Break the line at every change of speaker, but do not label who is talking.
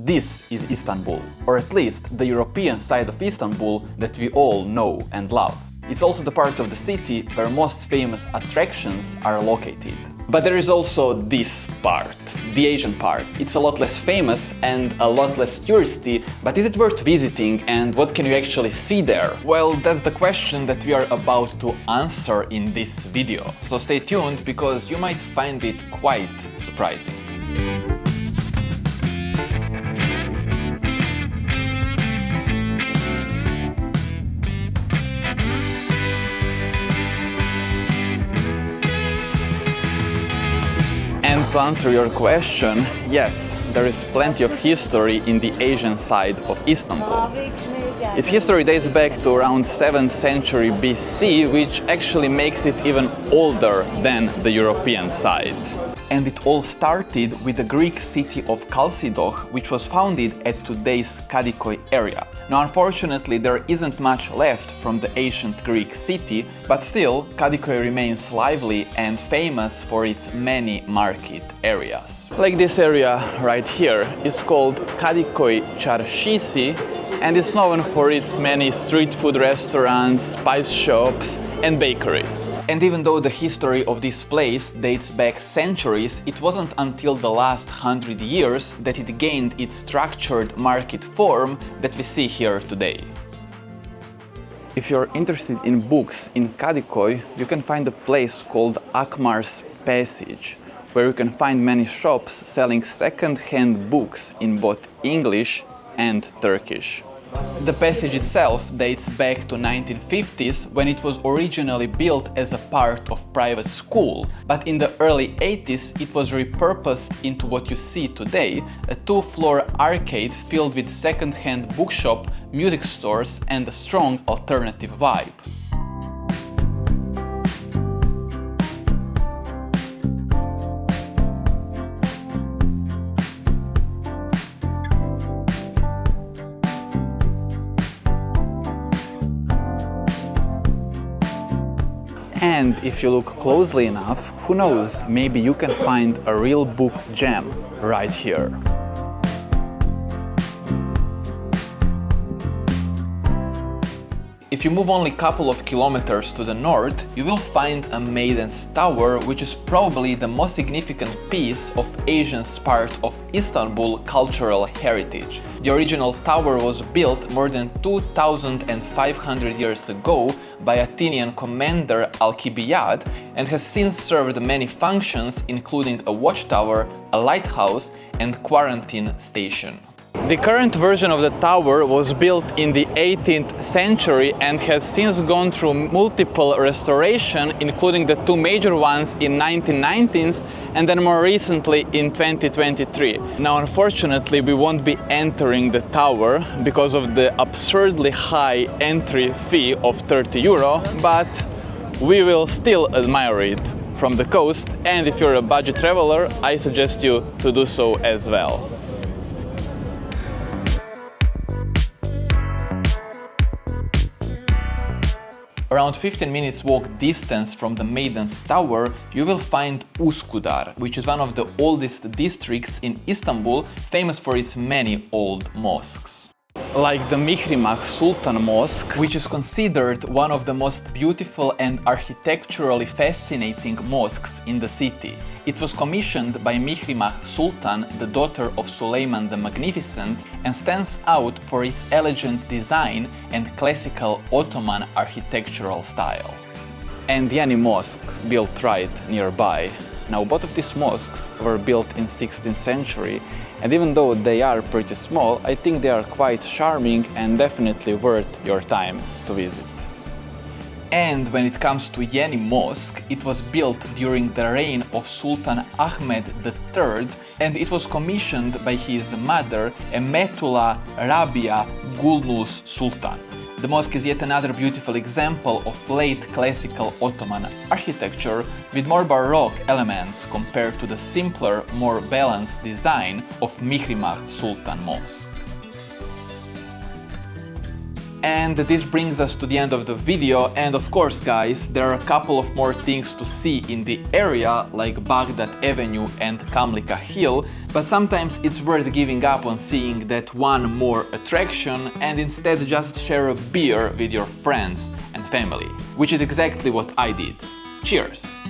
this is Istanbul, or at least the European side of Istanbul that we all know and love. It's also the part of the city where most famous attractions are located. But there is also this part, the Asian part. It's a lot less famous and a lot less touristy, but is it worth visiting and what can you actually see there? Well, that's the question that we are about to answer in this video. So stay tuned because you might find it quite surprising. And to answer your question, yes, there is plenty of history in the Asian side of Istanbul. Its history dates back to around 7th century BC, which actually makes it even older than the European side. And it all started with the Greek city of Chalcidoch, which was founded at today's Kadikoy area. Now, unfortunately, there isn't much left from the ancient Greek city, but still, Kadikoy remains lively and famous for its many market areas. Like this area right here is called Kadikoy Çarşısı, and it's known for its many street food restaurants, spice shops, and bakeries. And even though the history of this place dates back centuries, it wasn't until the last 100 years that it gained its structured market form that we see here today. If you're interested in books in Kadikoy, you can find a place called Akmar's Passage, where you can find many shops selling second-hand books in both English and Turkish. The passage itself dates back to 1950s, when it was originally built as a part of private school, but in the early 80s it was repurposed into what you see today, a two-floor arcade filled with second-hand bookshop, music stores and a strong alternative vibe. And if you look closely enough, who knows, maybe you can find a real book gem right here. If you move only a couple of kilometers to the north, you will find a Maiden's tower, which is probably the most significant piece of Asian's part of Istanbul cultural heritage. The original tower was built more than 2,500 years ago by Athenian commander Alcibiade and has since served many functions, including a watchtower, a lighthouse and quarantine station. The current version of the tower was built in the 18th century and has since gone through multiple restorations, including the two major ones in 1990s and then more recently in 2023. Now, unfortunately, we won't be entering the tower because of the absurdly high entry fee of 30 euro, but we will still admire it from the coast, and if you're a budget traveler, I suggest you to do so as well. Around 15 minutes walk distance from the Maiden's tower, you will find Üsküdar, which is one of the oldest districts in Istanbul, famous for its many old mosques. Like the Mihrimah Sultan Mosque, which is considered one of the most beautiful and architecturally fascinating mosques in the city. It was commissioned by Mihrimah Sultan, the daughter of Suleiman the Magnificent, and stands out for its elegant design and classical Ottoman architectural style. And Yeni Mosque, built right nearby. Now, both of these mosques were built in 16th century, and even though they are pretty small, I think they are quite charming and definitely worth your time to visit. And when it comes to Yeni Mosque, it was built during the reign of Sultan Ahmed III, and it was commissioned by his mother, Emetullah Rabia Gulnuz Sultan. The mosque is yet another beautiful example of late classical Ottoman architecture with more Baroque elements compared to the simpler, more balanced design of Mihrimah Sultan Mosque. And this brings us to the end of the video, and of course guys, there are a couple of more things to see in the area like Baghdad Avenue and Kamlika Hill, but sometimes it's worth giving up on seeing that one more attraction and instead just share a beer with your friends and family, which is exactly what I did. Cheers!